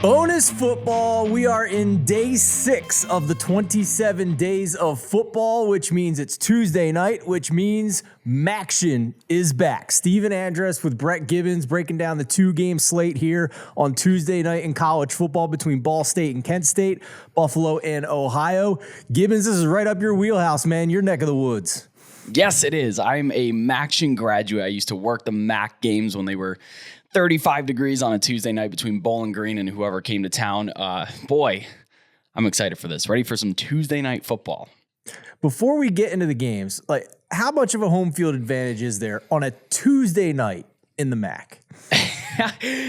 Bonus football. We are in day 6 of the 27 days of football, which means it's Tuesday night, which means Maction is back. Steve and Andress with Brett Gibbons breaking down the 2-game slate here on Tuesday night in college football between Ball State and Kent State, Buffalo and Ohio. Gibbons, this is right up your wheelhouse, man. Your neck of the woods. Yes, it is. I'm a Maction graduate. I used to work the MAC games when they were 35 degrees on a Tuesday night between Bowling Green and whoever came to town. Boy, I'm excited for this. Ready for some Tuesday night football. Before we get into the games, like, how much of a home field advantage is there on a Tuesday night in the MAC?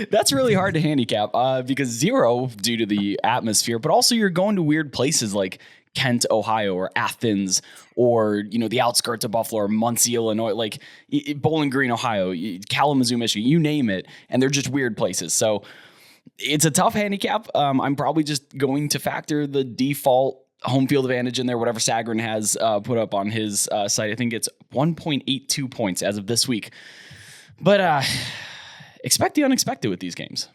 That's really hard to handicap because 0 due to the atmosphere, but also you're going to weird places like Kent, Ohio, or Athens, or, the outskirts of Buffalo, or Muncie, Illinois, like Bowling Green, Ohio, Kalamazoo, Michigan, you name it, and they're just weird places. So it's a tough handicap. I'm probably just going to factor the default home field advantage in there, whatever Sagarin has put up on his site. I think it's 1.82 points as of this week. But expect the unexpected with these games.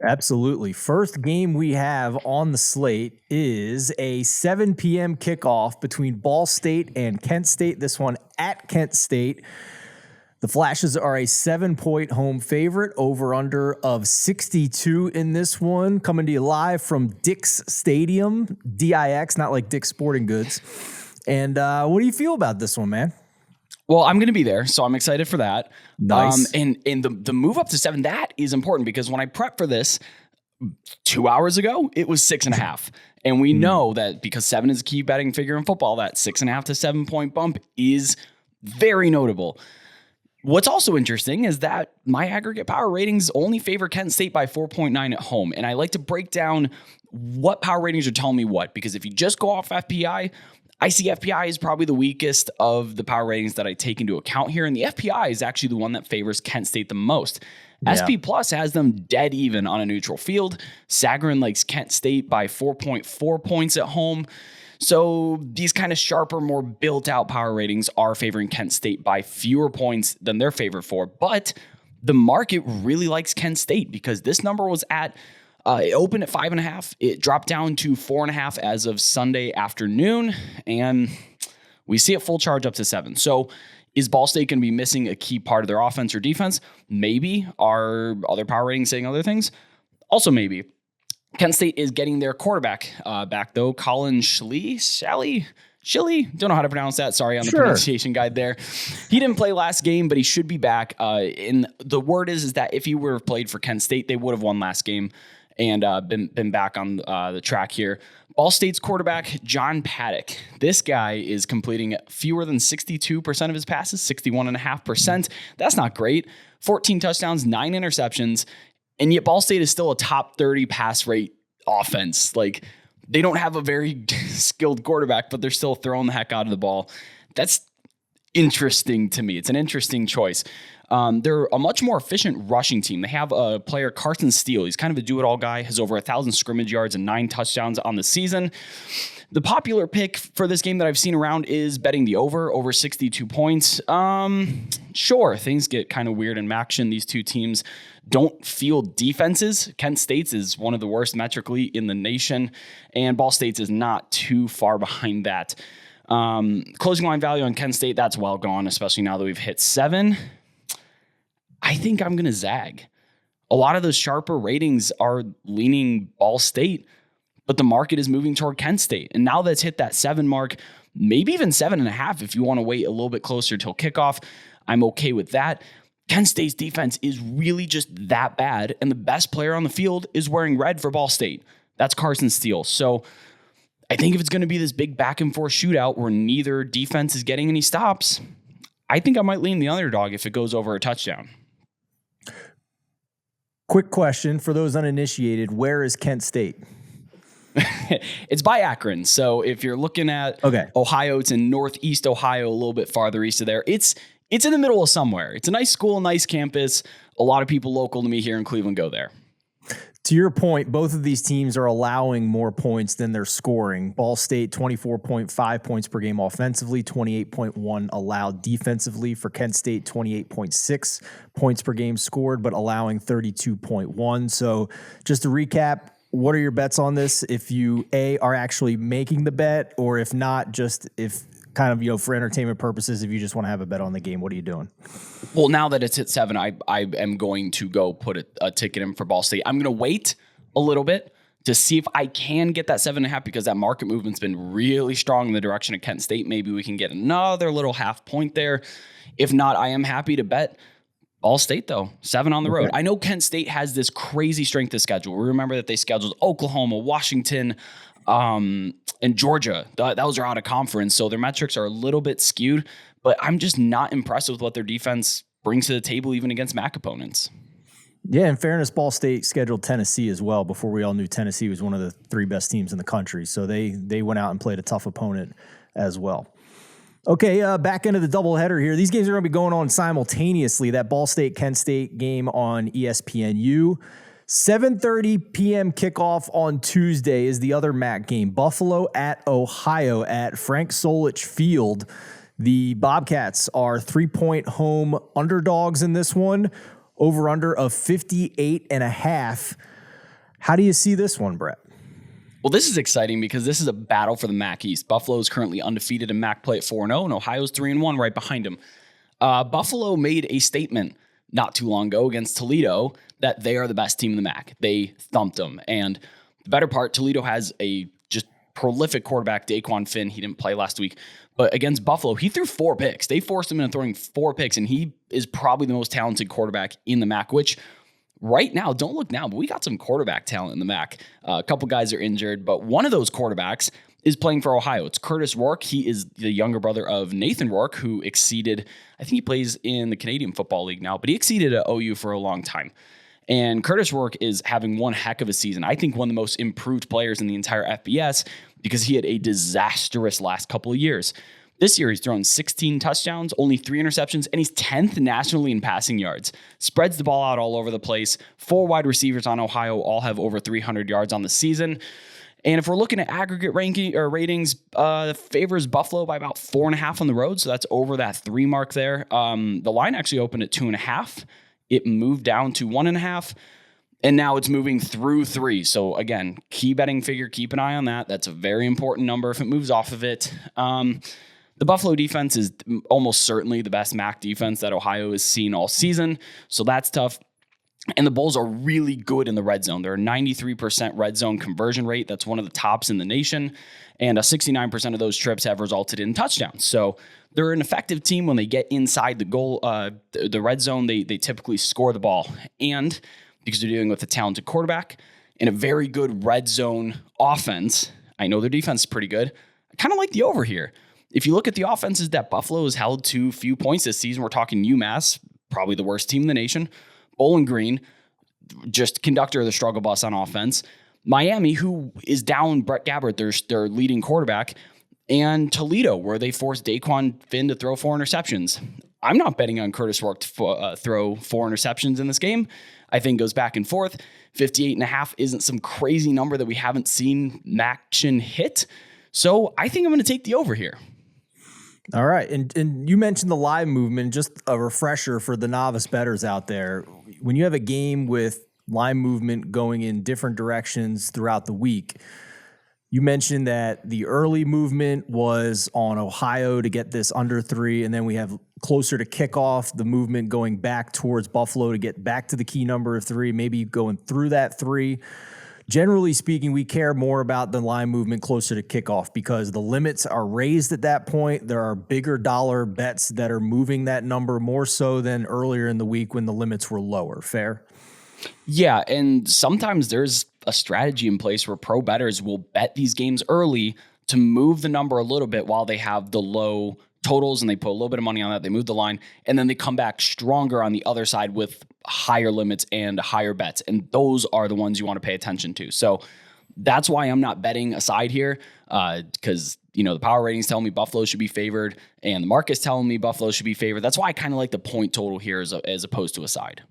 Absolutely. First game we have on the slate is a 7 p.m. kickoff between Ball State and Kent State. This one at Kent State. The Flashes are a 7-point home favorite, over-under of 62 in this one. Coming to you live from Dick's Stadium, D-I-X, not like Dick's Sporting Goods. And what do you feel about this one, man? Well, I'm going to be there, so I'm excited for that. Nice. And the move up to 7, that is important because when I prepped for this 2 hours ago, it was 6.5. And we know that because 7 is a key betting figure in football, that 6.5 to 7 point bump is very notable. What's also interesting is that my aggregate power ratings only favor Kent State by 4.9 at home. And I like to break down what power ratings are telling me what, because if you just go off FPI, I see FPI is probably the weakest of the power ratings that I take into account here. And the FPI is actually the one that favors Kent State the most. Yeah. SP Plus has them dead even on a neutral field. Sagarin likes Kent State by 4.4 points at home. So these kind of sharper, more built out power ratings are favoring Kent State by fewer points than they're favored for. But the market really likes Kent State because this number was at it opened at 5.5. It dropped down to 4.5 as of Sunday afternoon, and we see it full charge up to 7. So is Ball State going to be missing a key part of their offense or defense? Maybe. Are other power ratings saying other things? Also maybe. Kent State is getting their quarterback back, though. Colin Shilly? Don't know how to pronounce that. Sorry on the pronunciation guide there. He didn't play last game, but he should be back. And the word is that if he would have played for Kent State, they would have won last game and been back on the track here. Ball State's quarterback, John Paddock. This guy is completing fewer than 62% of his passes, 61.5%. That's not great. 14 touchdowns, 9 interceptions, and yet Ball State is still a top 30 pass rate offense. Like, they don't have a very skilled quarterback, but they're still throwing the heck out of the ball. That's interesting to me. It's an interesting choice. They're a much more efficient rushing team. They have a player, Carson Steele. He's kind of a do-it-all guy, has over 1,000 scrimmage yards and 9 touchdowns on the season. The popular pick for this game that I've seen around is betting the over 62 points. Sure, things get kind of weird in Maction. These two teams don't field defenses. Kent State's is one of the worst metrically in the nation, and Ball State's is not too far behind that. Closing line value on Kent State, that's well gone, especially now that we've hit 7. I think I'm going to zag. A lot of those sharper ratings are leaning Ball State, but the market is moving toward Kent State. And now that's hit that 7 mark, maybe even 7.5 if you want to wait a little bit closer till kickoff. I'm okay with that. Kent State's defense is really just that bad, and the best player on the field is wearing red for Ball State. That's Carson Steele. So I think if it's going to be this big back-and-forth shootout where neither defense is getting any stops, I think I might lean the underdog if it goes over a touchdown. Quick question for those uninitiated. Where is Kent State? It's by Akron. So if you're looking at Ohio, it's in northeast Ohio, a little bit farther east of there. It's in the middle of somewhere. It's a nice school, nice campus. A lot of people local to me here in Cleveland go there. To your point, both of these teams are allowing more points than they're scoring. Ball State, 24.5 points per game offensively, 28.1 allowed defensively. For Kent State, 28.6 points per game scored, but allowing 32.1. So just to recap, what are your bets on this? If you are actually making the bet, or if not, just if kind of, for entertainment purposes, if you just want to have a bet on the game, what are you doing? Well, now that it's hit 7, I am going to go put a ticket in for Ball State. I'm going to wait a little bit to see if I can get that 7.5, because that market movement's been really strong in the direction of Kent State. Maybe we can get another little half point there. If not, I am happy to bet Ball State, though. 7 on the road. I know Kent State has this crazy strength of schedule. We remember that they scheduled Oklahoma, Washington, and Georgia. Those are out of conference, so their metrics are a little bit skewed. But I'm just not impressed with what their defense brings to the table, even against MAC opponents. Yeah, in fairness, Ball State scheduled Tennessee as well before we all knew Tennessee was one of the 3 best teams in the country. So they went out and played a tough opponent as well. Okay, back into the doubleheader here. These games are going to be going on simultaneously. That Ball State-Kent State game on ESPNU. 7:30 p.m. kickoff on Tuesday is the other MAC game. Buffalo at Ohio at Frank Solich Field. The Bobcats are 3-point home underdogs in this one. Over-under of 58.5. How do you see this one, Brett? Well, this is exciting because this is a battle for the MAC East. Buffalo is currently undefeated in MAC play at 4-0, and Ohio's 3-1 right behind him. Buffalo made a statement not too long ago against Toledo that they are the best team in the MAC. They thumped them. And the better part, Toledo has a just prolific quarterback, Daquan Finn. He didn't play last week. But against Buffalo, he threw 4 picks. They forced him into throwing 4 picks, and he is probably the most talented quarterback in the MAC, which right now, don't look now, but we got some quarterback talent in the MAC. A couple guys are injured, but one of those quarterbacks is playing for Ohio. It's Curtis Rourke. He is the younger brother of Nathan Rourke, who exceeded, I think he plays in the Canadian Football League now, but he exceeded at OU for a long time. And Curtis Rourke is having one heck of a season. I think one of the most improved players in the entire FBS, because he had a disastrous last couple of years. This year, he's thrown 16 touchdowns, only 3 interceptions, and he's 10th nationally in passing yards. Spreads the ball out all over the place. 4 wide receivers on Ohio all have over 300 yards on the season. And if we're looking at aggregate ranking or ratings, favors Buffalo by about 4.5 on the road. So that's over that 3 mark there. The line actually opened at 2.5. It moved down to 1.5. And now it's moving through 3. So again, key betting figure, keep an eye on that. That's a very important number if it moves off of it. The Buffalo defense is almost certainly the best MAC defense that Ohio has seen all season. So that's tough. And the Bulls are really good in the red zone. They're a 93% red zone conversion rate. That's one of the tops in the nation. And 69% of those trips have resulted in touchdowns. So they're an effective team when they get inside the goal, the red zone. They typically score the ball. And because they're dealing with a talented quarterback and a very good red zone offense, I know their defense is pretty good. I kind of like the over here. If you look at the offenses that Buffalo has held to few points this season, we're talking UMass, probably the worst team in the nation. Bowling Green, just conductor of the struggle bus on offense. Miami, who is down Brett Gabbert, their leading quarterback. And Toledo, where they forced Daquan Finn to throw 4 interceptions. I'm not betting on Curtis Rourke to throw 4 interceptions in this game. I think it goes back and forth. 58.5 isn't some crazy number that we haven't seen Maction hit. So I think I'm going to take the over here. All right. And you mentioned the live movement, just a refresher for the novice bettors out there. When you have a game with line movement going in different directions throughout the week, you mentioned that the early movement was on Ohio to get this under 3, and then we have closer to kickoff, the movement going back towards Buffalo to get back to the key number of 3, maybe going through that 3. Generally speaking, we care more about the line movement closer to kickoff because the limits are raised at that point. There are bigger dollar bets that are moving that number more so than earlier in the week when the limits were lower. Fair? Yeah, and sometimes there's a strategy in place where pro bettors will bet these games early to move the number a little bit while they have the low totals, and they put a little bit of money on that. They move the line, and then they come back stronger on the other side with higher limits and higher bets. And those are the ones you want to pay attention to. So that's why I'm not betting a side here, because the power ratings tell me Buffalo should be favored, and the market's telling me Buffalo should be favored. That's why I kind of like the point total here as opposed to a side.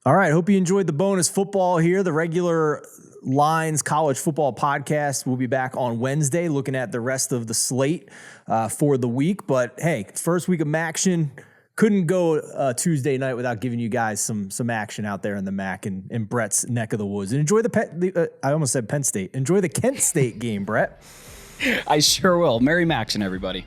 All right. Hope you enjoyed the bonus football here. The regular Lines College Football podcast will be back on Wednesday, looking at the rest of the slate for the week. But hey, first week of action, couldn't go Tuesday night without giving you guys some action out there in the MAC and in Brett's neck of the woods. And enjoy I almost said Penn State. Enjoy the Kent State game, Brett. I sure will. Merry Maxon, everybody.